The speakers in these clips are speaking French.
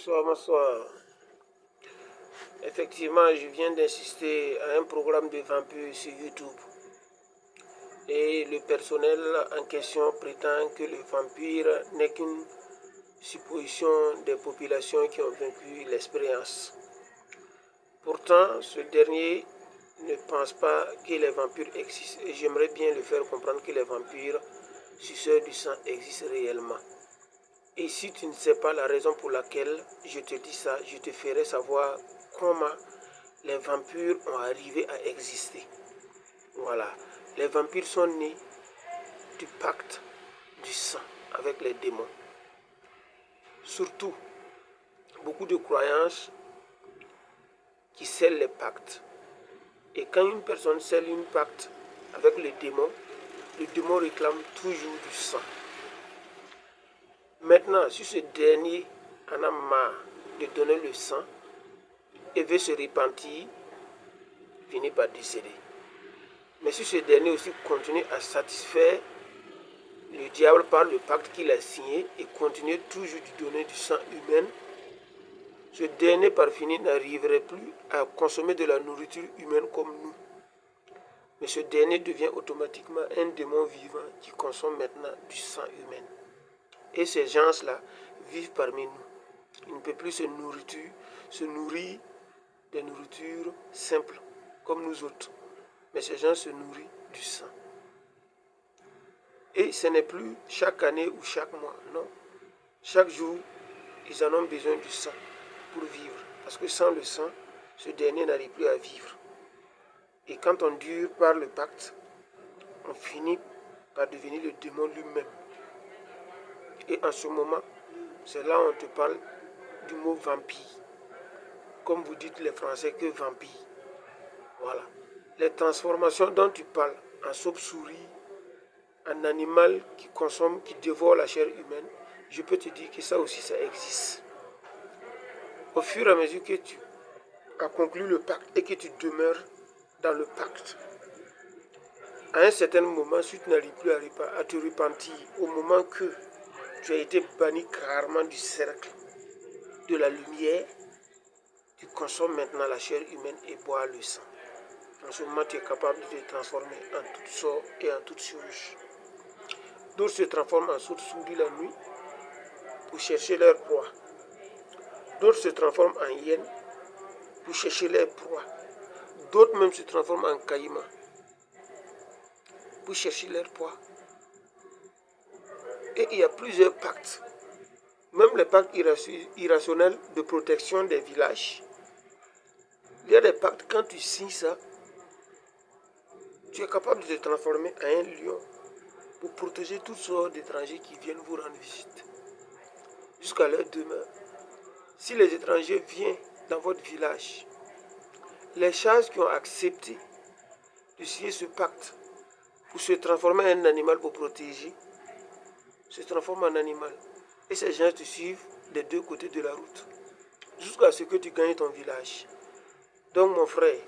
Bonsoir. Effectivement, je viens d'assister à un programme de vampires sur YouTube. Et le personnel en question prétend que le vampire n'est qu'une supposition des populations qui ont vaincu l'expérience. Pourtant, ce dernier ne pense pas que les vampires existent. Et j'aimerais bien le faire comprendre que les vampires suceurs du sang existent réellement. Et si tu ne sais pas la raison pour laquelle je te dis ça, je te ferai savoir comment les vampires ont arrivé à exister. Voilà. Les vampires sont nés du pacte du sang avec les démons. Surtout, beaucoup de croyances qui scellent les pactes. Et quand une personne scelle un pacte avec le démon réclame toujours du sang. Maintenant, si ce dernier en a marre de donner le sang et veut se repentir, il finit par décéder. Mais si ce dernier aussi continue à satisfaire le diable par le pacte qu'il a signé et continue toujours de donner du sang humain, ce dernier par finir n'arriverait plus à consommer de la nourriture humaine comme nous. Mais ce dernier devient automatiquement un démon vivant qui consomme maintenant du sang humain. Et ces gens-là vivent parmi nous. Ils ne peuvent plus se nourrir des nourritures simples comme nous autres. Mais ces gens se nourrissent du sang. Et ce n'est plus chaque année ou chaque mois, non. Chaque jour, ils en ont besoin du sang pour vivre. Parce que sans le sang, ce dernier n'arrive plus à vivre. Et quand on dure par le pacte, on finit par devenir le démon lui-même. Et en ce moment, c'est là où on te parle du mot vampire. Comme vous dites les Français que vampire. Voilà. Les transformations dont tu parles en chauve-souris, un animal qui consomme, qui dévore la chair humaine, je peux te dire que ça aussi, ça existe. Au fur et à mesure que tu as conclu le pacte et que tu demeures dans le pacte, à un certain moment, si tu n'arrives plus à te repentir, au moment que tu as été banni carrément du cercle de la lumière, tu consommes maintenant la chair humaine et bois le sang. En ce moment, tu es capable de te transformer en toutes sortes et en toutes choses. D'autres se transforment en chauve-souris la nuit pour chercher leur proie. D'autres se transforment en hyène pour chercher leur proie. D'autres même se transforment en caïman pour chercher leur proie. Et il y a plusieurs pactes. Même les pactes irrationnels de protection des villages. Il y a des pactes, quand tu signes ça, tu es capable de te transformer en un lion pour protéger toutes sortes d'étrangers qui viennent vous rendre visite. Jusqu'à leur demeure. Si les étrangers viennent dans votre village, les charges qui ont accepté de signer ce pacte pour se transformer en un animal pour protéger, se transforment en animal. Et ces gens te suivent des deux côtés de la route, jusqu'à ce que tu gagnes ton village. Donc mon frère,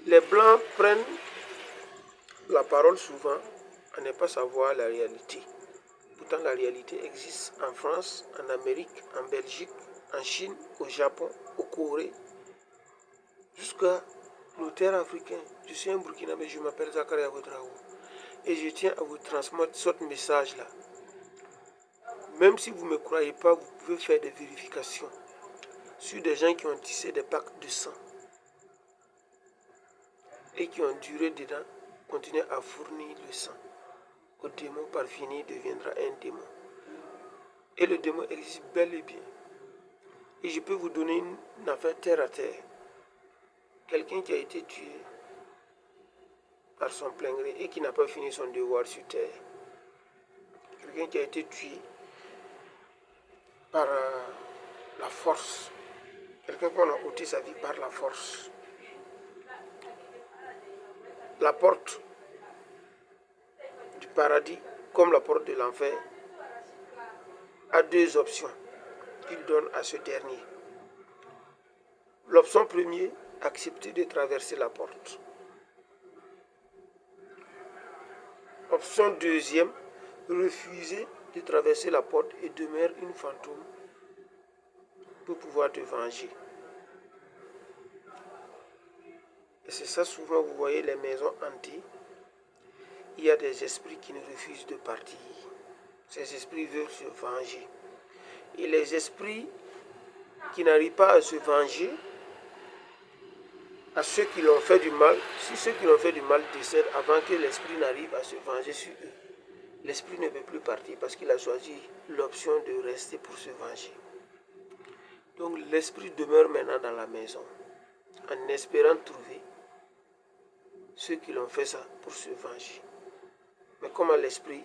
les Blancs prennent la parole souvent à ne pas savoir la réalité. Pourtant la réalité existe en France, en Amérique, en Belgique, en Chine, au Japon, au Corée, jusqu'à nos terres africaines. Je suis un Burkinabé, je m'appelle Zakaria Ouedraogo. Et je tiens à vous transmettre ce message-là. Même si vous ne me croyez pas, vous pouvez faire des vérifications sur des gens qui ont tissé des pactes de sang et qui ont duré dedans, continuer à fournir le sang. Le démon par finir deviendra un démon. Et le démon existe bel et bien. Et je peux vous donner une affaire terre à terre. Quelqu'un qui a été tué par son plein gré et qui n'a pas fini son devoir sur terre. Quelqu'un qui a été tué par la force. Quelqu'un qu'on a ôté sa vie par la force. La porte du paradis, comme la porte de l'enfer, a deux options qu'il donne à ce dernier. L'option première, accepter de traverser la porte. Option deuxième, refuser de traverser la porte et demeurer une fantôme pour pouvoir te venger. Et c'est ça souvent, vous voyez les maisons hantées, il y a des esprits qui ne refusent de partir. Ces esprits veulent se venger. Et les esprits qui n'arrivent pas à se venger, à ceux qui l'ont fait du mal, si ceux qui l'ont fait du mal décèdent avant que l'esprit n'arrive à se venger sur eux, l'esprit ne peut plus partir parce qu'il a choisi l'option de rester pour se venger. Donc l'esprit demeure maintenant dans la maison en espérant trouver ceux qui l'ont fait ça pour se venger. Mais comment l'esprit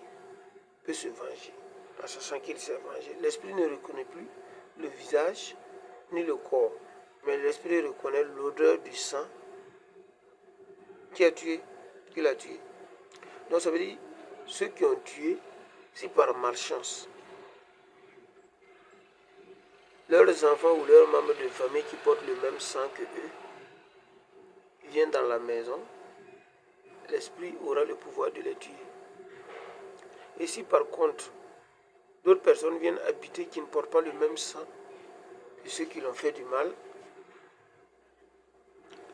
peut se venger en sachant qu'il s'est vengé? L'esprit ne reconnaît plus le visage ni le corps, mais l'esprit reconnaît l'odeur du sang qui a tué, qui l'a tué. Donc ça veut dire, ceux qui ont tué, si par malchance, leurs enfants ou leurs membres de famille qui portent le même sang que eux viennent dans la maison, l'esprit aura le pouvoir de les tuer. Et si par contre, d'autres personnes viennent habiter qui ne portent pas le même sang que ceux qui l'ont fait du mal,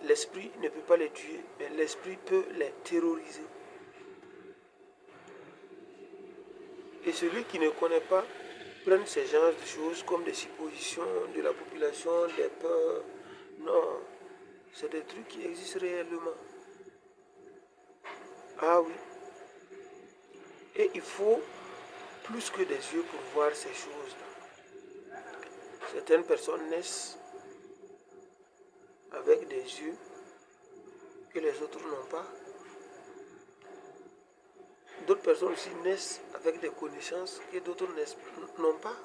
l'esprit ne peut pas les tuer, mais l'esprit peut les terroriser. Et celui qui ne connaît pas prenne ces genres de choses comme des suppositions de la population, des peurs. Non, c'est des trucs qui existent réellement. Ah oui. Et il faut plus que des yeux pour voir ces choses-là. Certaines personnes naissent avec des yeux que les autres n'ont pas. D'autres personnes aussi naissent avec des connaissances que d'autres n'ont pas.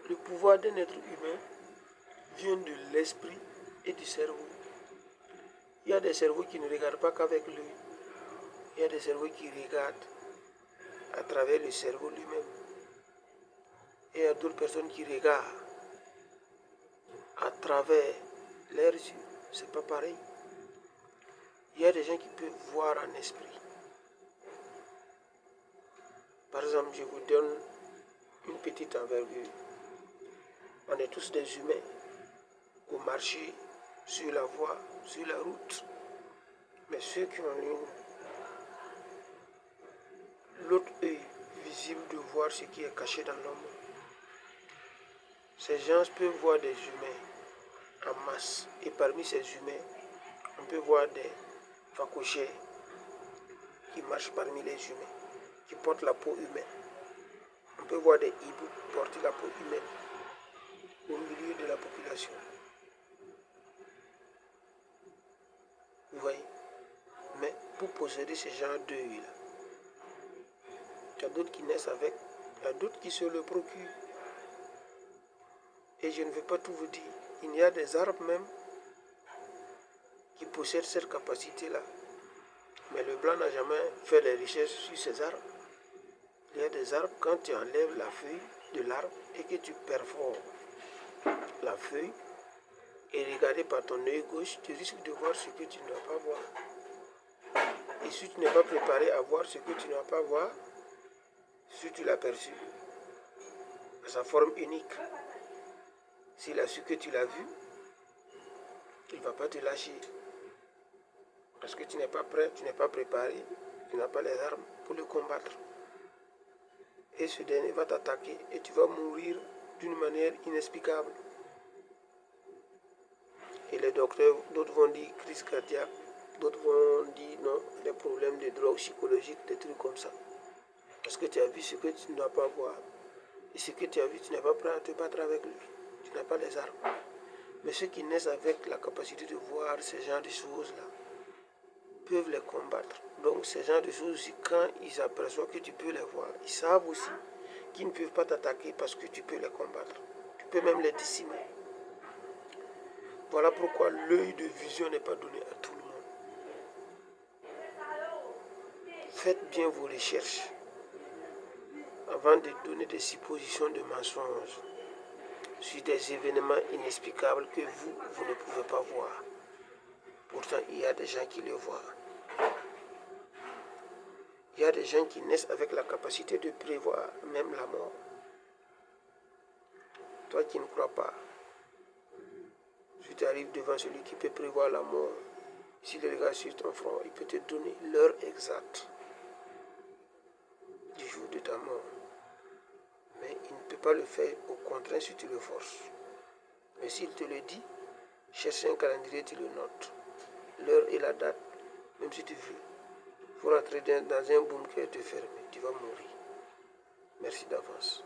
Le pouvoir d'un être humain vient de l'esprit et du cerveau. Il y a des cerveaux qui ne regardent pas qu'avec l'œil. Il y a des cerveaux qui regardent à travers le cerveau lui-même. Et il y a d'autres personnes qui regardent à travers leurs yeux. C'est pas pareil. Il y a des gens qui peuvent voir en esprit. Par exemple, je vous donne une petite envergure. On est tous des humains. Au marché, sur la voie, sur la route. Mais ceux qui ont l'autre œil visible de voir ce qui est caché dans l'homme, ces gens peuvent voir des humains en masse. Et parmi ces humains, on peut voir des facochers qui marchent parmi les humains, qui portent la peau humaine. On peut voir des hiboux porter la peau humaine au milieu de la population. Vous voyez? Mais pour posséder ce genre d'œil-là, il y a d'autres qui naissent avec, il y a d'autres qui se le procurent. Et je ne vais pas tout vous dire. Il y a des arbres même qui possèdent cette capacité-là. Mais le blanc n'a jamais fait des recherches sur ces arbres. Il y a des arbres, quand tu enlèves la feuille de l'arbre et que tu perfores la feuille et regarder par ton œil gauche, tu risques de voir ce que tu ne dois pas voir. Et si tu n'es pas préparé à voir ce que tu ne dois pas voir, si tu l'as perçu, à sa forme unique, s'il a su que tu l'as vu, il ne va pas te lâcher. Parce que tu n'es pas prêt, tu n'es pas préparé, tu n'as pas les armes pour le combattre. Et ce dernier va t'attaquer et tu vas mourir d'une manière inexplicable. Et les docteurs, d'autres vont dire crise cardiaque, d'autres vont dire non, des problèmes de drogue psychologique, des trucs comme ça. Parce que tu as vu ce que tu ne dois pas voir. Et ce que tu as vu, tu n'es pas prêt à te battre avec lui. Tu n'as pas les armes. Mais ceux qui naissent avec la capacité de voir ce genre de choses-là peuvent les combattre. Donc ces gens de choses aussi, quand ils aperçoivent que tu peux les voir, ils savent aussi qu'ils ne peuvent pas t'attaquer parce que tu peux les combattre. Tu peux même les décimer. Voilà pourquoi l'œil de vision n'est pas donné à tout le monde. Faites bien vos recherches avant de donner des suppositions de mensonges sur des événements inexplicables que vous ne pouvez pas voir. Pourtant, il y a des gens qui le voient. Il y a des gens qui naissent avec la capacité de prévoir même la mort. Toi qui ne crois pas, si tu arrives devant celui qui peut prévoir la mort, s'il regarde sur ton front, il peut te donner l'heure exacte du jour de ta mort. Mais il ne peut pas le faire au contraire si tu le forces. Mais s'il te le dit, cherche un calendrier, tu le notes. L'heure et la date, même si tu veux. Il faut rentrer dans un bunker et te fermer. Tu vas mourir. Merci d'avance.